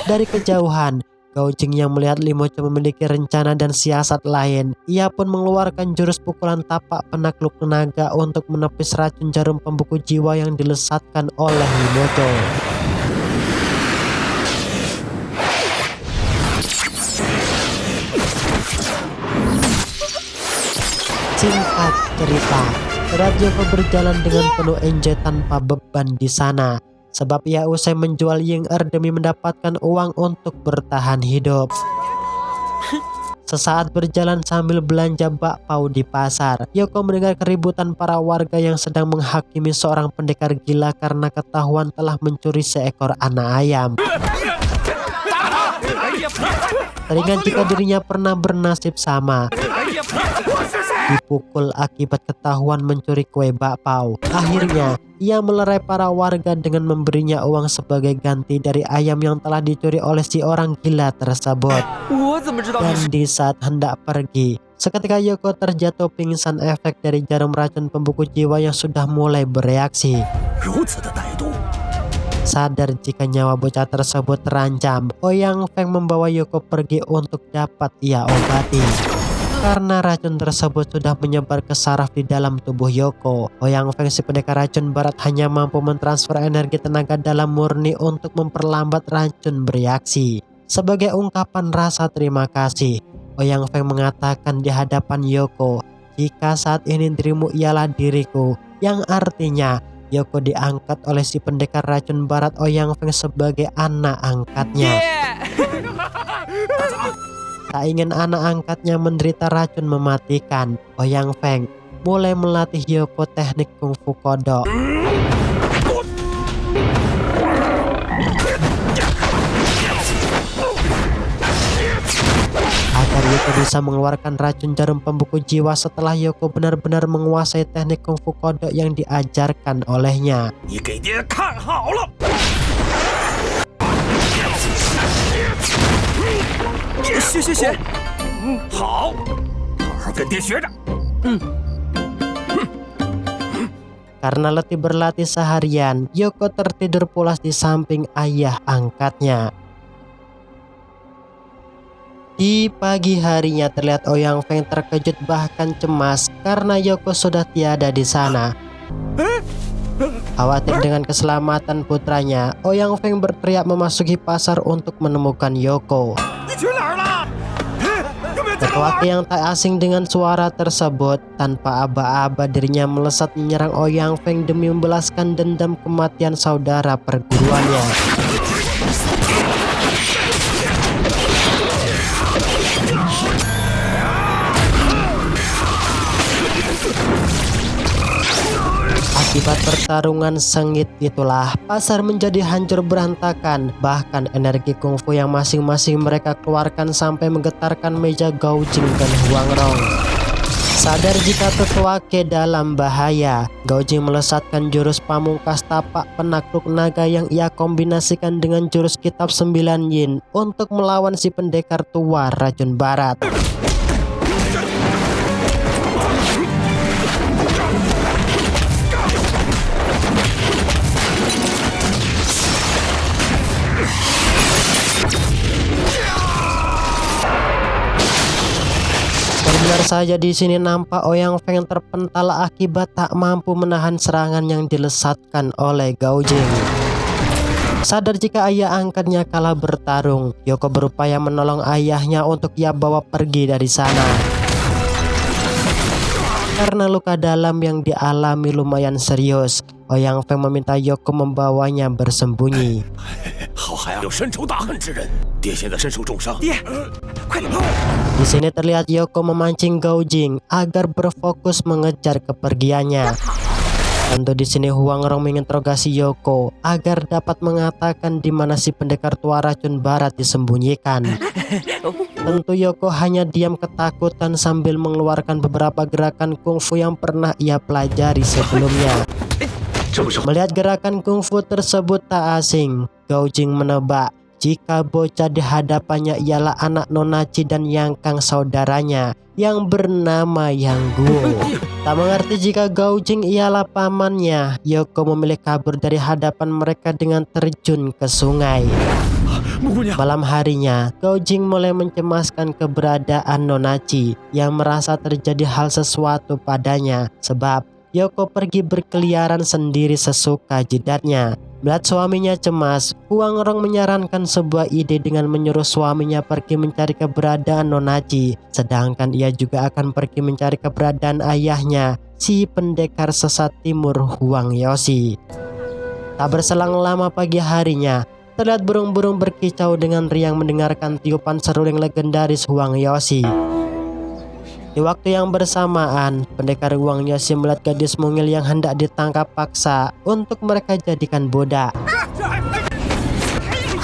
Dari kejauhan, Gao Jing yang melihat Limo Chou memiliki rencana dan siasat lain, ia pun mengeluarkan jurus pukulan tapak penakluk naga untuk menepis racun jarum pembuku jiwa yang dilesatkan oleh Limo Chou. Singkat cerita, Yoko berjalan dengan penuh enjoy tanpa beban di sana. Sebab ia usai menjual Ying demi mendapatkan uang untuk bertahan hidup. Sesaat berjalan sambil belanja bakpao di pasar, Yoko mendengar keributan para warga yang sedang menghakimi seorang pendekar gila karena ketahuan telah mencuri seekor anak ayam. Teringat jika dirinya pernah bernasib sama, dipukul akibat ketahuan mencuri kue bakpao. Akhirnya, ia melerai para warga dengan memberinya uang sebagai ganti dari ayam yang telah dicuri oleh si orang gila tersebut. Dan di saat hendak pergi, seketika Yoko terjatuh pingsan efek dari jarum racun pembuku jiwa yang sudah mulai bereaksi. Sadar jika nyawa bocah tersebut terancam, Ouyang Feng membawa Yoko pergi untuk dapat ia obati. Karena racun tersebut sudah menyebar ke saraf di dalam tubuh Yoko, Ouyang Feng si pendekar racun barat hanya mampu mentransfer energi tenaga dalam murni untuk memperlambat racun bereaksi. Sebagai ungkapan rasa terima kasih, Ouyang Feng mengatakan di hadapan Yoko, "Jika saat ini dirimu ialah diriku," yang artinya Yoko diangkat oleh si pendekar racun barat Ouyang Feng sebagai anak angkatnya. Tak ingin anak angkatnya menderita racun mematikan, Ouyang Feng mulai melatih Yoko teknik kungfu kodok. Agar Yoko bisa mengeluarkan racun jarum pembuku jiwa setelah Yoko benar-benar menguasai teknik kungfu kodok yang diajarkan olehnya. Karena letih berlatih seharian, Yoko tertidur pulas di samping ayah angkatnya. Di pagi harinya terlihat Ouyang Feng terkejut bahkan cemas karena Yoko sudah tiada di sana. Khawatir dengan keselamatan putranya, Ouyang Feng berteriak memasuki pasar untuk menemukan Yoko. Laki-laki yang tak asing dengan suara tersebut, tanpa aba-aba dirinya melesat menyerang Ouyang Feng demi membalaskan dendam kematian saudara perguruannya. Akibat pertarungan sengit itulah, pasar menjadi hancur berantakan. Bahkan energi kungfu yang masing-masing mereka keluarkan sampai menggetarkan meja Gao Jing dan Huang Rong. Sadar jika tetua ke dalam bahaya, Gao Jing melesatkan jurus pamungkas tapak penakluk naga yang ia kombinasikan dengan jurus kitab 9 yin untuk melawan si pendekar tua racun barat. Benar saja di sini nampak Ouyang Feng terpental akibat tak mampu menahan serangan yang dilesatkan oleh Gao Jing. Sadar jika ayah angkatnya kalah bertarung, Yoko berupaya menolong ayahnya untuk ia bawa pergi dari sana. Karena luka dalam yang dialami lumayan serius, Ouyang Feng meminta Yoko membawanya bersembunyi. Di sini terlihat Yoko memancing Gao Jing agar berfokus mengejar kepergiannya. Tentu di sini Huang Rong menginterogasi Yoko agar dapat mengatakan di mana si pendekar tua racun barat disembunyikan. Tentu Yoko hanya diam ketakutan sambil mengeluarkan beberapa gerakan kungfu yang pernah ia pelajari sebelumnya. Melihat gerakan kungfu tersebut tak asing, Gao Jing menebak jika bocah di hadapannya ialah anak Nonachi dan Yang Kang saudaranya yang bernama Yang Guo. Tak mengerti jika Gao Jing ialah pamannya, Yoko memilih kabur dari hadapan mereka dengan terjun ke sungai. Malam harinya, Gao Jing mulai mencemaskan keberadaan Nonachi yang merasa terjadi hal sesuatu padanya sebab Yoko pergi berkeliaran sendiri sesuka jidatnya. Melihat suaminya cemas, Huang Rong menyarankan sebuah ide dengan menyuruh suaminya pergi mencari keberadaan Nonachi, sedangkan ia juga akan pergi mencari keberadaan ayahnya, si pendekar sesat timur Huang Yoshi. Tak berselang lama pagi harinya, terlihat burung-burung berkicau dengan riang mendengarkan tiupan seruling legendaris Huang Yoshi. Di waktu yang bersamaan, pendekar Huang Yoshi melihat gadis mungil yang hendak ditangkap paksa untuk mereka jadikan budak.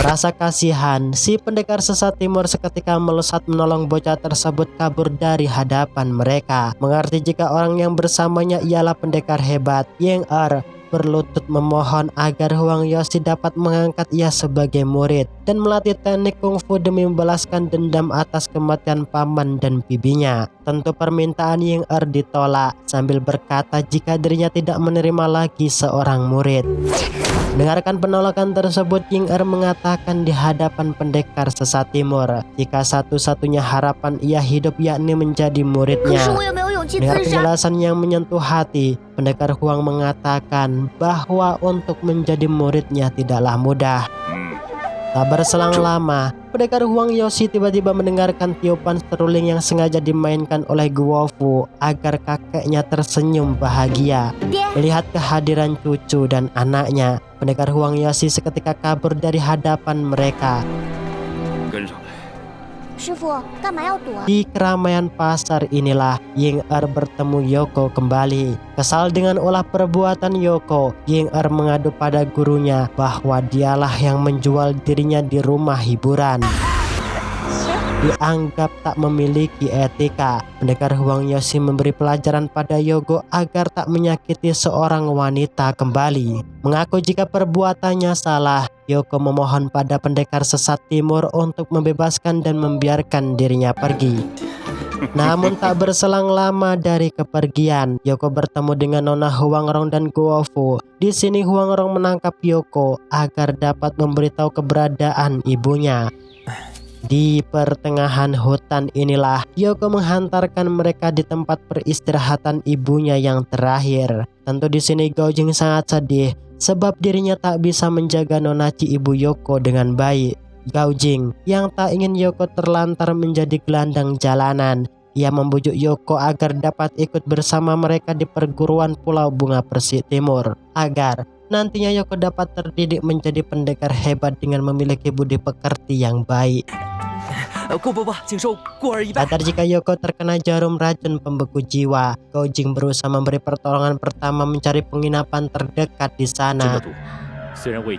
Merasa kasihan, si pendekar sesat timur seketika melesat menolong bocah tersebut kabur dari hadapan mereka. Mengerti jika orang yang bersamanya ialah pendekar hebat, Yang berlutut memohon agar Huang Yoshi dapat mengangkat ia sebagai murid dan melatih teknik kungfu demi membalaskan dendam atas kematian paman dan bibinya. Tentu permintaan Yang ditolak sambil berkata jika dirinya tidak menerima lagi seorang murid. Mendengarkan penolakan tersebut, Yang mengatakan di hadapan pendekar sesat timur jika satu-satunya harapan ia hidup yakni menjadi muridnya. Dengan penjelasan yang menyentuh hati, pendekar Huang mengatakan bahwa untuk menjadi muridnya tidaklah mudah. Tak berselang lama, pendekar Huang Yoshi tiba-tiba mendengarkan tiupan seruling yang sengaja dimainkan oleh Guo Fu agar kakeknya tersenyum bahagia. Melihat kehadiran cucu dan anaknya, pendekar Huang Yoshi seketika kabur dari hadapan mereka. Di keramaian pasar inilah Yang bertemu Yoko kembali. Kesal dengan ulah perbuatan Yoko, Yang mengadu pada gurunya bahwa dialah yang menjual dirinya di rumah hiburan. Dianggap tak memiliki etika, pendekar Huang Yoshi memberi pelajaran pada Yoko agar tak menyakiti seorang wanita kembali. Mengaku jika perbuatannya salah, Yoko memohon pada pendekar sesat timur untuk membebaskan dan membiarkan dirinya pergi. Namun tak berselang lama dari kepergian, Yoko bertemu dengan Nona Huang Rong dan Guo Fu. Di sini Huang Rong menangkap Yoko agar dapat memberitahu keberadaan ibunya. Di pertengahan hutan inilah Yoko menghantarkan mereka di tempat peristirahatan ibunya yang terakhir. Tentu di sini Gao Jing sangat sedih sebab dirinya tak bisa menjaga Nonachi ibu Yoko dengan baik. Gao Jing yang tak ingin Yoko terlantar menjadi gelandang jalanan, ia membujuk Yoko agar dapat ikut bersama mereka di perguruan Pulau Bunga Persik Timur agar nantinya Yoko dapat terdidik menjadi pendekar hebat dengan memiliki budi pekerti yang baik. Sadar jika Yoko terkena jarum racun pembeku jiwa, Gao Jing berusaha memberi pertolongan pertama mencari penginapan terdekat di sana.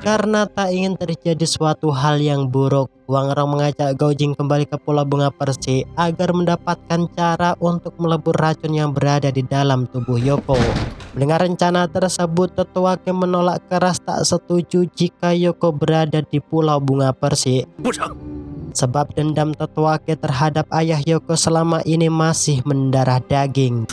Karena tak ingin terjadi suatu hal yang buruk, Huang Rong mengajak Gao Jing kembali ke Pulau Bunga Persik agar mendapatkan cara untuk melebur racun yang berada di dalam tubuh Yoko. Mendengar rencana tersebut, tetua Ke menolak keras tak setuju jika Yoko berada di Pulau Bunga Persik. Sebab dendam tetua Ke terhadap ayah Yoko selama ini masih mendarah daging.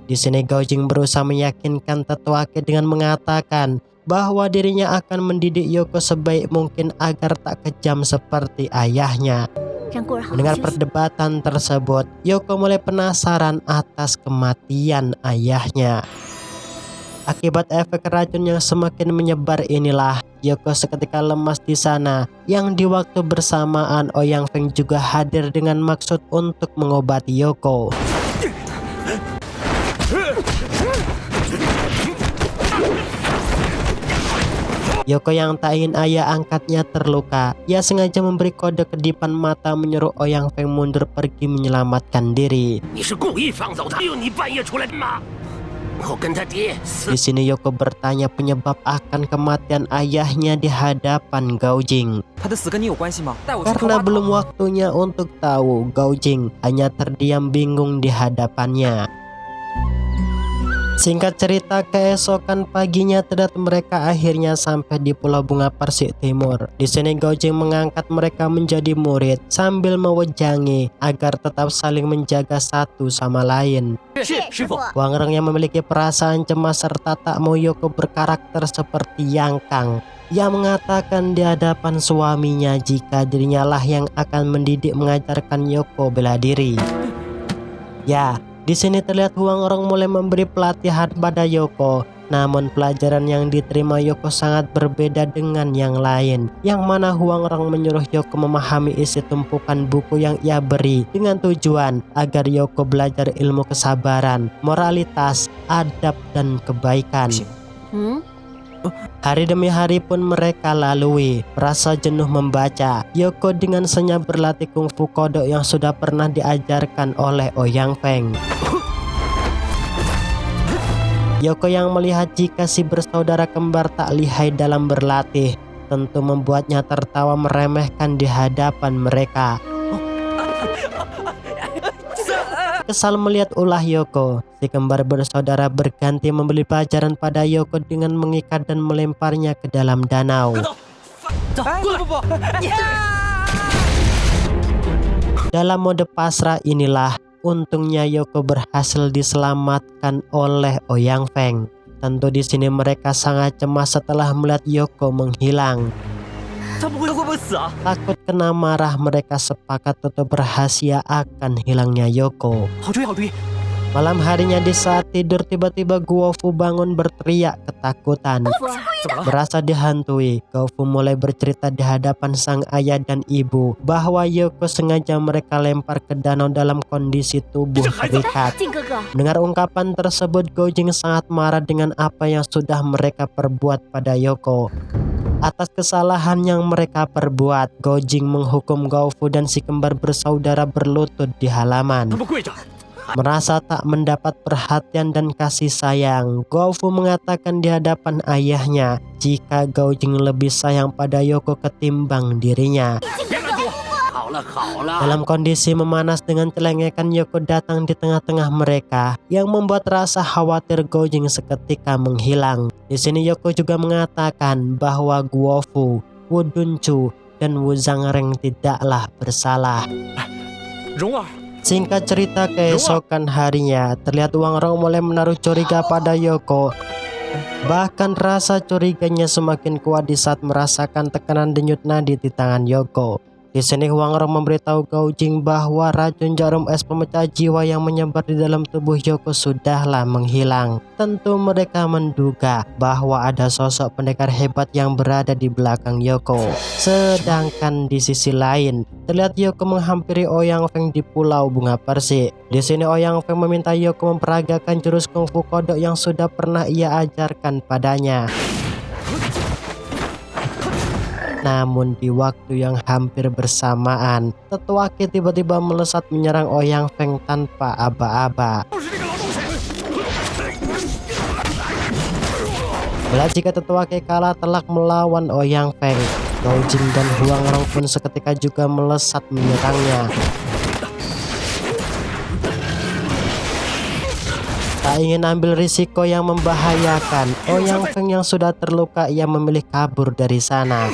Di sini Gao Jing berusaha meyakinkan tetua Ke dengan mengatakan bahwa dirinya akan mendidik Yoko sebaik mungkin agar tak kejam seperti ayahnya. Mendengar perdebatan tersebut, Yoko mulai penasaran atas kematian ayahnya. Akibat efek racun yang semakin menyebar inilah, Yoko seketika lemas di sana, yang di waktu bersamaan Ouyang Feng juga hadir dengan maksud untuk mengobati Yoko. Yoko yang tak ingin ayah angkatnya terluka, ia sengaja memberi kode kedipan mata menyuruh Ouyang Feng mundur pergi menyelamatkan diri. Di sini Yoko bertanya penyebab akan kematian ayahnya di hadapan Gaojing. 他的死跟你有关系吗？带我去看 Karena 花 belum 场。 waktunya untuk tahu, Gaojing hanya terdiam bingung di hadapannya. Singkat cerita, keesokan paginya terlihat mereka akhirnya sampai di Pulau Bunga Persik Timur. Di sini Gaojing mengangkat mereka menjadi murid sambil mewejangi agar tetap saling menjaga satu sama lain. 是师傅。 Wang Reng yang memiliki perasaan cemas serta tak mau Yoko berkarakter seperti Yang Kang. Ia mengatakan di hadapan suaminya jika dirinya lah yang akan mendidik mengajarkan Yoko bela diri. Ya, di sini terlihat Huang Rong mulai memberi pelatihan pada Yoko. Namun pelajaran yang diterima Yoko sangat berbeda dengan yang lain, yang mana Huang Rong menyuruh Yoko memahami isi tumpukan buku yang ia beri dengan tujuan agar Yoko belajar ilmu kesabaran, moralitas, adab, dan kebaikan. Hari demi hari pun mereka lalui. Rasa jenuh membaca, Yoko dengan senyap berlatih kungfu kodok yang sudah pernah diajarkan oleh Ouyang Feng. Yoko yang melihat jika si bersaudara kembar tak lihai dalam berlatih tentu membuatnya tertawa meremehkan di hadapan mereka. Kesal melihat ulah Yoko, si kembar bersaudara berganti membeli pelajaran pada Yoko dengan mengikat dan melemparnya ke dalam danau. 不， Dalam mode pasrah inilah untungnya Yoko berhasil diselamatkan oleh Ouyang Feng. Tentu di sini mereka sangat cemas setelah melihat Yoko menghilang. 他不会死啊？ Takut kena marah, mereka sepakat tetap berhasil akan hilangnya Yoko. 好追，好追！ Malam harinya di saat tidur tiba-tiba Guofu bangun berteriak ketakutan. 怎么了？ Merasa dihantui, Guofu mulai bercerita di hadapan sang ayah dan ibu bahwa Yoko sengaja mereka lempar ke danau dalam kondisi tubuh terikat. 靖哥哥， Mendengar ungkapan tersebut, Gaojing sangat marah dengan apa yang sudah mereka perbuat pada Yoko. Atas kesalahan yang mereka perbuat, Gaojing menghukum Guofu dan si kembar bersaudara berlutut di halaman. 他们跪着。 Merasa tak mendapat perhatian dan kasih sayang, Guofu mengatakan di hadapan ayahnya jika Gaojing lebih sayang pada Yoko ketimbang dirinya. 别拦住我！好了好了， Dalam kondisi memanas dengan celengekan, Yoko datang di tengah-tengah mereka yang membuat rasa khawatir Gaojing seketika menghilang. Di sini Yoko juga mengatakan bahwa Guofu, Wu Dunchu, dan Wu Zhangreng tidaklah bersalah. 蓉儿， Singkat cerita, keesokan harinya terlihat Wang Rong mulai menaruh curiga pada Yoko. Bahkan rasa curiganya semakin kuat di saat merasakan tekanan denyut nadi di tangan Yoko. Di sini Wang Rong memberitahu Gaojing bahwa racun jarum es pemecah jiwa yang menyebar di dalam tubuh Yoko sudahlah menghilang. Tentu mereka menduga bahwa ada sosok pendekar hebat yang berada di belakang Yoko. Sedangkan di sisi lain, terlihat Yoko menghampiri Ouyang Feng di Pulau Bunga Persik. Di sini Ouyang Feng meminta Yoko memperagakan jurus kungfu kodok yang sudah pernah ia ajarkan padanya. Namun di waktu yang hampir bersamaan, tetua Qi tiba-tiba melesat menyerang Ouyang Feng tanpa aba-aba. 就是这个老东西！ Bila jika tetua Qi kalah telak melawan Ouyang Feng, Gaojing dan Huang Rong pun seketika juga melesat menyerangnya. Tak ingin ambil risiko yang membahayakan, Ouyang Feng yang sudah terluka ia memilih kabur dari sana.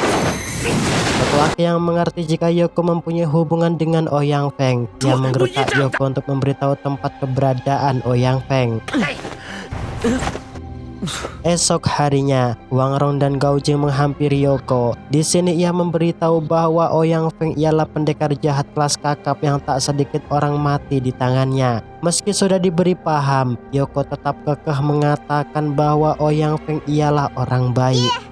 Tetua Qi yang mengerti jika Yoko mempunyai hubungan dengan Ouyang Feng, ia menggertak Yoko untuk memberitahu tempat keberadaan Ouyang Feng. Esok harinya, Wang Rong dan Gaojing menghampiri Yoko. Di sini ia memberitahu bahwa Ouyang Feng ialah pendekar jahat kelas kakap yang tak sedikit orang mati di tangannya. Meski sudah diberi paham, Yoko tetap kekeh mengatakan bahwa Ouyang Feng ialah orang baik.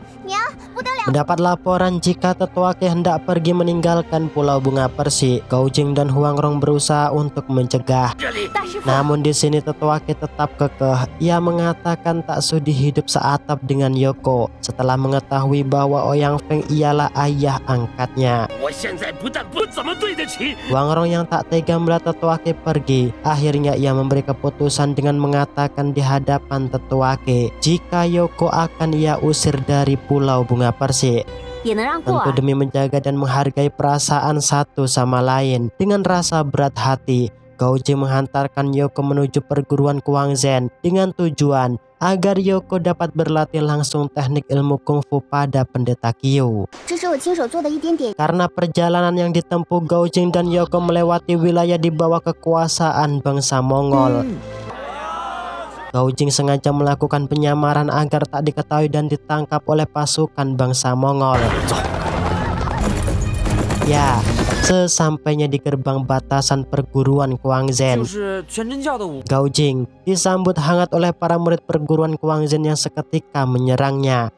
Mendapat laporan jika Tetuake hendak pergi meninggalkan Pulau Bunga Persik, Gao Jing dan Huang Rong berusaha untuk mencegah. 大师傅， Namun di sini Tetuake tetap kekeh. Ia mengatakan tak sudi hidup seatap dengan Yoko setelah mengetahui bahwa Ouyang Feng ialah ayah angkatnya. 我现在不但不怎么对得起， Huang Rong yang tak tega melihat Tetuake pergi, akhirnya ia memberi keputusan dengan mengatakan di hadapan Tetuake jika Yoko akan ia usir dari Pulau Bunga Persik. 也能让过 Tentu 儿。 demi menjaga dan menghargai perasaan satu sama lain. Dengan rasa berat hati, Gao Jing menghantarkan Yoko menuju perguruan Kuangzhen dengan tujuan agar Yoko dapat berlatih langsung teknik ilmu kungfu pada Pendeta Qiu. 这是我亲手做的一点点。 Karena perjalanan yang ditempuh Gao Jing dan Yoko melewati wilayah di bawah kekuasaan bangsa Mongol. Gao Jing sengaja melakukan penyamaran agar tak diketahui dan ditangkap oleh pasukan bangsa Mongol. Ya, sesampainya di gerbang batasan perguruan Kuangzhen, 是全真教的武。 Gao Jing disambut hangat oleh para murid perguruan Kuangzhen yang seketika menyerangnya.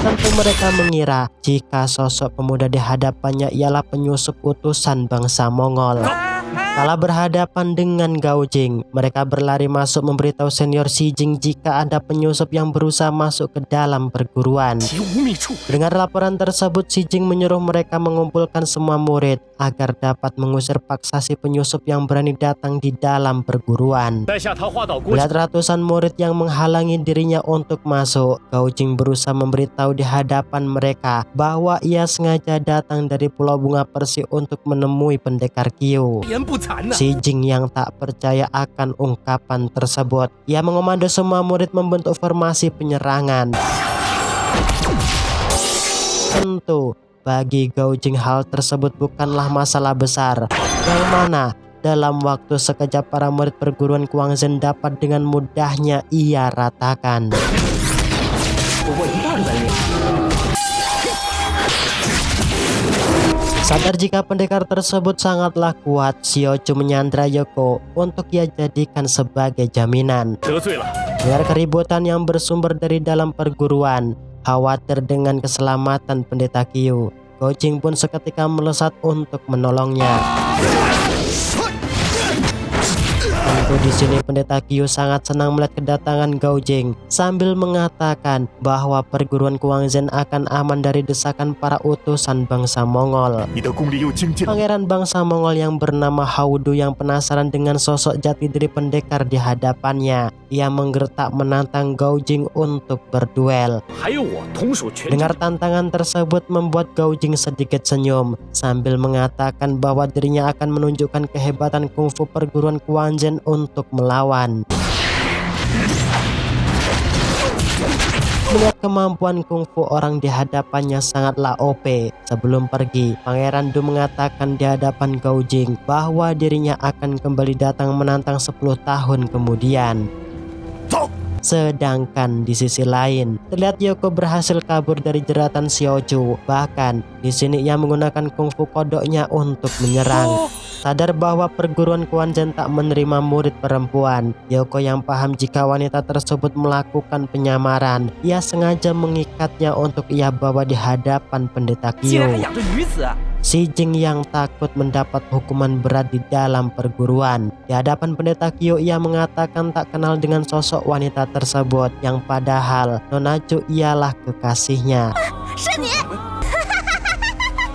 Tentu mereka mengira jika sosok pemuda di hadapannya ialah penyusup utusan bangsa Mongol. Kala berhadapan dengan Gao Jing, mereka berlari masuk memberitahu senior Xi Jing jika ada penyusup yang berusaha masuk ke dalam perguruan. 其无觅处， Dengar laporan tersebut, Xi Jing menyuruh mereka mengumpulkan semua murid agar dapat mengusir paksa si penyusup yang berani datang di dalam perguruan. 带下桃花岛国 Melihat ratusan murid yang menghalangi dirinya untuk masuk, Gao Jing berusaha memberitahu di hadapan mereka bahwa ia sengaja datang dari Pulau Bunga Persik untuk menemui pendekar Qiu. 言不惭呐！ Xi Jing yang tak percaya akan ungkapan tersebut, ia mengomando semua murid membentuk formasi penyerangan. Tentu bagi Gao Jing hal tersebut bukanlah masalah besar, yang mana dalam waktu sekejap para murid perguruan Kuangzhen dapat dengan mudahnya ia ratakan. 我一半在练。 Sadar jika pendekar tersebut sangatlah kuat, Xiaochu menyandra Yoko untuk ia jadikan sebagai jaminan. 得罪了， Dengar keributan yang bersumber dari dalam perguruan, khawatir dengan keselamatan pendeta Qiu, Gao Jing pun seketika melesat untuk menolongnya. Tentu di sini pendeta Qiu sangat senang melihat kedatangan Gao Jing sambil mengatakan bahwa perguruan Kuangzhen akan aman dari desakan para utusan bangsa Mongol. 你的功力又精进了。 Pangeran bangsa Mongol yang bernama Haudu yang penasaran dengan sosok jati diri pendekar di hadapannya, ia menggertak menantang Gao Jing untuk berduel. 还有我同属全真。 Dengar tantangan tersebut membuat Gao Jing sedikit senyum sambil mengatakan bahwa dirinya akan menunjukkan kehebatan kungfu perguruan Kuangzhen untuk melawan. Melihat kemampuan kungfu orang di hadapannya sangatlah OP. Sebelum pergi, Pangeran Du mengatakan di hadapan Gao Jing bahwa dirinya akan kembali datang menantang 10 tahun kemudian. Sedangkan di sisi lain, terlihat Yoko berhasil kabur dari jeratan Xiaochu. Bahkan di sini ia menggunakan kungfu kodoknya untuk menyerang. Sadar bahwa perguruan Kuangzhen tak menerima murid perempuan, Yoko yang paham jika wanita tersebut melakukan penyamaran, ia sengaja mengikatnya untuk ia bawa di hadapan pendeta 竟然还 Qiu. 养着女子啊！ Xi Jing yang takut mendapat hukuman berat di dalam perguruan. Di hadapan pendeta Qiu, ia mengatakan tak kenal dengan sosok wanita tersebut yang padahal Nona Chu ialah kekasihnya. 是你，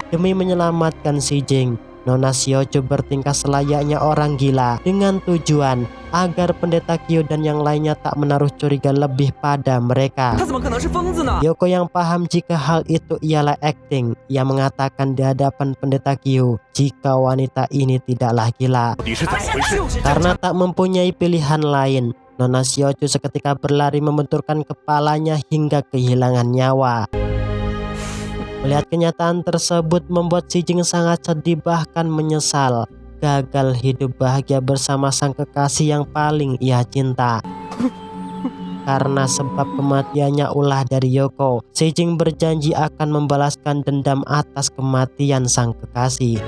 Demi menyelamatkan Xi Jing, Nona Xiaochu bertingkah selayaknya orang gila dengan tujuan agar pendeta Qiu dan yang lainnya tak menaruh curiga lebih pada mereka. 他怎么可能是疯子呢？ Yoko yang paham jika hal itu ialah acting, ia mengatakan di hadapan pendeta Qiu jika wanita ini tidaklah gila. 到底是怎么回事？ 就是这 Karena tak mempunyai pilihan lain, Nona Xiaochu seketika berlari membenturkan kepalanya hingga kehilangan nyawa. Melihat kenyataan tersebut membuat Xi Jing sangat sedih bahkan menyesal gagal hidup bahagia bersama sang kekasih yang paling ia cinta. Karena sebab kematiannya ulah dari Yoko, Xi Jing berjanji akan membalaskan dendam atas kematian sang kekasih.